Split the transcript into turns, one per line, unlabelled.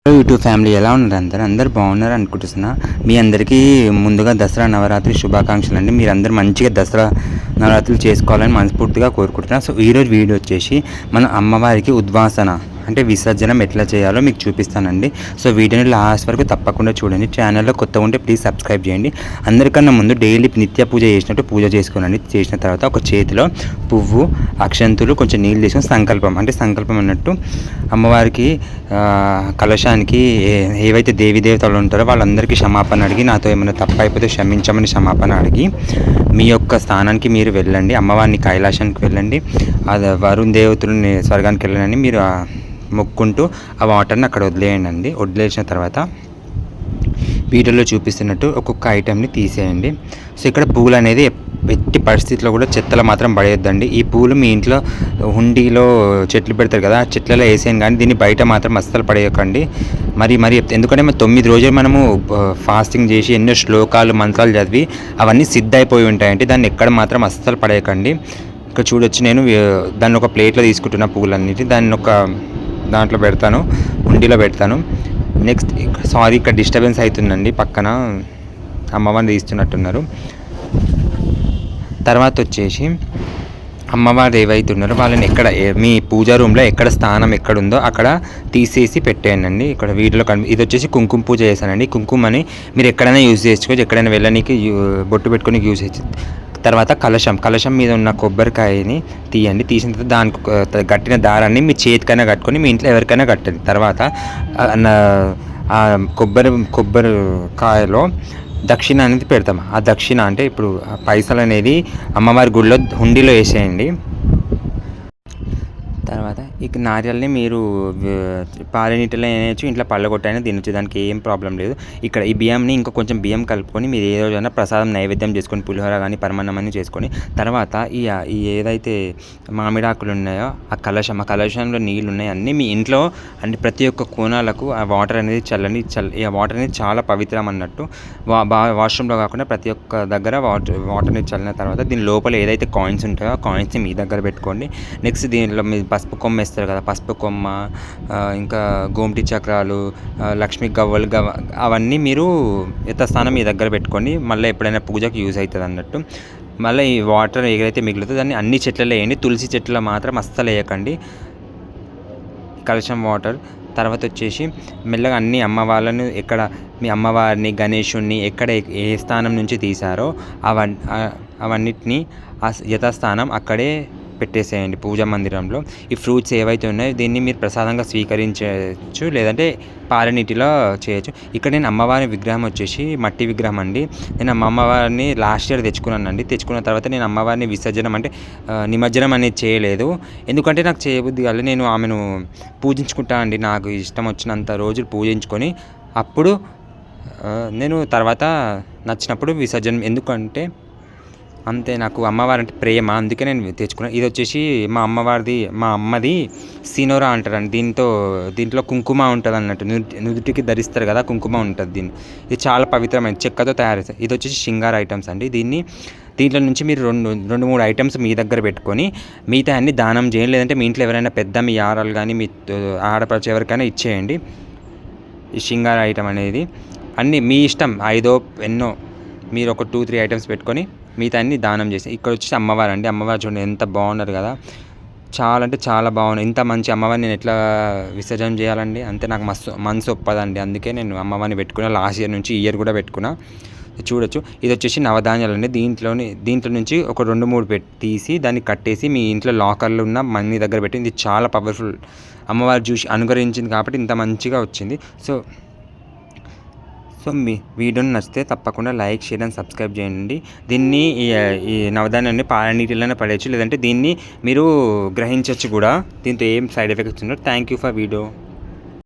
YouTube family ఎలా ఉన్నారు? అందరూ బాగున్నారు అనుకుంటున్నా. మీ అందరికీ ముందుగా దసరా నవరాత్రి శుభాకాంక్షలు అండి. మీరందరూ మంచిగా దసరా నవరాత్రులు చేసుకోవాలని మనస్ఫూర్తిగా కోరుకుంటున్నాను. సో ఈరోజు వీడియో వచ్చేసి మన అమ్మవారికి ఉద్వాసన అంటే విసర్జనం ఎట్లా చేయాలో మీకు చూపిస్తానండి. సో వీడియోని లాస్ట్ వరకు తప్పకుండా చూడండి. ఛానల్లో కొత్త ఉంటే ప్లీజ్ సబ్స్క్రైబ్ చేయండి. అందరికన్నా ముందు డైలీ నిత్య పూజ చేసినట్టు పూజ చేసుకోనండి. చేసిన తర్వాత ఒక చేతిలో పువ్వు, అక్షంతులు, కొంచెం నీళ్ళు తీసుకొని సంకల్పం అన్నట్టు అమ్మవారికి కలశానికి ఏవైతే దేవతలు ఉంటారో వాళ్ళందరికీ క్షమాపణ అడిగి, నాతో ఏమైనా తప్పు అయిపోతే క్షమించమని క్షమాపణ అడిగి మీ యొక్క స్థానానికి మీరు వెళ్ళండి. అమ్మవారిని కైలాసానికి వెళ్ళండి, అది వరుణ్ దేవతలని స్వర్గానికి వెళ్ళండి. మీరు మొక్కుంటూ ఆ వాటర్ని అక్కడ వదిలేయండి. వదిలేసిన తర్వాత వీడియోలో చూపిస్తున్నట్టు ఒక్కొక్క ఐటెంని తీసేయండి. సో ఇక్కడ పూలు అనేది ఎట్టి పరిస్థితిలో కూడా చెత్తలో మాత్రం పడేయొద్దండి. ఈ పూలు మీ ఇంట్లో హుండీలో చెట్లు పెడతారు కదా, చెట్లలో వేసేయండి, కానీ దీన్ని బయట మాత్రం అస్సలు పడేయకండి. మరి ఎందుకంటే 9 రోజులు మనము ఫాస్టింగ్ చేసి ఎన్నో శ్లోకాలు మంత్రాలు చదివి అవన్నీ సిద్ధ అయిపోయి ఉంటాయండి. దాన్ని ఎక్కడ మాత్రం అస్సలు పడేయకండి. ఇక్కడ చూడొచ్చు, నేను దాన్ని ఒక ప్లేట్లో తీసుకుంటున్న పూలన్నిటి, దాన్ని ఒక దాంట్లో పెడతాను, హుండీలో పెడతాను. నెక్స్ట్ ఇక్కడ డిస్టర్బెన్స్ అవుతుందండి, పక్కన అమ్మవారిని తీస్తున్నట్టున్నారు. తర్వాత వచ్చేసి అమ్మవారు ఏవైతే ఉన్నారో వాళ్ళని ఎక్కడ మీ పూజా రూమ్లో ఎక్కడ స్థానం ఎక్కడుందో అక్కడ తీసేసి పెట్టేయండి. ఇక్కడ వీటిలో ఇది వచ్చేసి కుంకుమ పూజ చేశానండి. కుంకుమని మీరు ఎక్కడైనా యూజ్ చేసుకోవచ్చు, ఎక్కడైనా వెళ్ళడానికి బొట్టు పెట్టుకొని యూజ్ చేయొచ్చు. తర్వాత కలశం మీద ఉన్న కొబ్బరికాయని తీయండి. తీసిన తర్వాత దానికి కట్టిన దారాన్ని మీ చేతికైనా కట్టుకొని మీ ఇంట్లో ఎవరికైనా కట్టండి. తర్వాత కొబ్బరి కాయలో దక్షిణ అనేది పెడతాం. ఆ దక్షిణ అంటే ఇప్పుడు పైసలు అనేది అమ్మవారి గుడిలో హుండీలో వేసేయండి. తర్వాత ఇక నారియల్ని మీరు పాలనీటిలో వేయచ్చు, ఇంట్లో పళ్ళగొట్టైనా తినచ్చు, దానికి ఏం ప్రాబ్లం లేదు. ఇక్కడ ఈ బియ్యంని ఇంకా కొంచెం బియ్యం కలుపుకొని మీరు ఏ రోజైనా ప్రసాదం నైవేద్యం చేసుకొని పులిహోర కానీ పరమాన్నం అని చేసుకొని తర్వాత ఈ ఏదైతే మామిడాకులు ఉన్నాయో ఆ కలశంలో నీళ్ళు ఉన్నాయి అన్నీ మీ ఇంట్లో అంటే ప్రతి ఒక్క కోణాలకు ఆ వాటర్ అనేది ఈ వాటర్ అనేది చాలా పవిత్రం అన్నట్టు. వాష్రూమ్లో కాకుండా ప్రతి ఒక్క దగ్గర వాటర్ని చల్లిన తర్వాత దీని లోపల ఏదైతే కాయిన్స్ ఉంటాయో ఆ కాయిన్స్ని మీ దగ్గర పెట్టుకోండి. నెక్స్ట్ దీనిలో మీ పసుపు కొమ్మ వేస్తారు కదా, పసుపు కొమ్మ, ఇంకా గోమటి చక్రాలు, లక్ష్మీ గవ్వలు అవన్నీ మీరు యథాస్థానం మీ దగ్గర పెట్టుకోండి. మళ్ళీ ఎప్పుడైనా పూజకి యూజ్ అవుతుంది అన్నట్టు. మళ్ళీ ఈ వాటర్ ఏదైతే మిగులుతుందో దాన్ని అన్ని చెట్లలో వేయండి, తులసి చెట్లలో మాత్రం అస్సలు వేయకండి కలశం వాటర్. తర్వాత వచ్చేసి మెల్లగా అన్ని అమ్మవాళ్ళను ఎక్కడ మీ అమ్మవారిని గణేషుణ్ణి ఎక్కడ ఏ స్థానం నుంచి తీశారో అవన్నిటినీ యథాస్థానం అక్కడే పెట్టేసేయండి పూజా మందిరంలో. ఈ ఫ్రూట్స్ ఏవైతే ఉన్నాయో దీన్ని మీరు ప్రసాదంగా స్వీకరించవచ్చు, లేదంటే పాలనీటిలో చేయొచ్చు. ఇక్కడ నేను అమ్మవారి విగ్రహం వచ్చేసి మట్టి విగ్రహం అండి. నేను అమ్మవారిని లాస్ట్ ఇయర్ తెచ్చుకున్న తర్వాత నేను అమ్మవారిని విసర్జనం అంటే నిమజ్జనం అనేది చేయలేదు. ఎందుకంటే నాకు చేయబుద్ధి కాలేదు. నేను ఆమెను పూజించుకుంటా అండి, నాకు ఇష్టం వచ్చినంత రోజులు పూజించుకొని అప్పుడు నేను తర్వాత నచ్చినప్పుడు విసర్జనం. ఎందుకంటే అంతే, నాకు అమ్మవారు అంటే ప్రేమ, అందుకే నేను తెచ్చుకున్నాను. ఇది వచ్చేసి మా అమ్మది సినోరా అంటారండి. దీంట్లో కుంకుమ ఉంటుంది అన్నట్టు, నుదుటికి ధరిస్తారు కదా, కుంకుమ ఉంటుంది. ఇది చాలా పవిత్రమైన చెక్కతో తయారు చేస్తారు. ఇది వచ్చేసి శృంగార ఐటమ్స్ అండి. దీంట్లో నుంచి మీరు 2-3 ఐటమ్స్ మీ దగ్గర పెట్టుకొని మిగతా అన్ని దానం చేయండి, లేదంటే మీ ఇంట్లో ఎవరైనా పెద్ద మీ యారాలు కానీ మీ ఆడపడుచు ఎవరికైనా ఇచ్చేయండి. ఈ శృంగార ఐటమ్ అనేది అన్నీ మీ ఇష్టం, 5 ఎన్నో మీరు ఒక 2-3 ఐటమ్స్ పెట్టుకొని మిగతా అన్ని దానం చేసి. ఇక్కడ వచ్చి అమ్మవారు అండి. అమ్మవారు చూడండి ఎంత బాగున్నారు కదా, చాలా అంటే చాలా బాగున్నాయి. ఇంత మంచి అమ్మవారిని నేను ఎట్లా విసర్జన చేయాలండి, అంతే నాకు మనసు ఒప్పదండి. అందుకే నేను అమ్మవారిని పెట్టుకున్నా. లాస్ట్ ఇయర్ నుంచి ఈ ఇయర్ కూడా పెట్టుకున్నా. చూడొచ్చు, ఇది వచ్చేసి నవధాన్యాలు అండి. దీంట్లో నుంచి ఒక 2-3 తీసి దాన్ని కట్టేసి మీ ఇంట్లో లాకర్లో ఉన్న మనీ దగ్గర పెట్టి, ఇది చాలా పవర్ఫుల్. అమ్మవారు చూసి అనుగ్రహించింది కాబట్టి ఇంత మంచిగా వచ్చింది. సో మీ వీడియోని నచ్చితే తప్పకుండా లైక్, షేర్ అండ్ సబ్స్క్రైబ్ చేయండి. దీన్ని ఈ నవధాన్యాన్ని పాలనీటిలోనే పడేయచ్చు, లేదంటే దీన్ని మీరు గ్రహించవచ్చు కూడా. దీంతో ఏం సైడ్ ఎఫెక్ట్స్ ఉండవు. Thank you for video.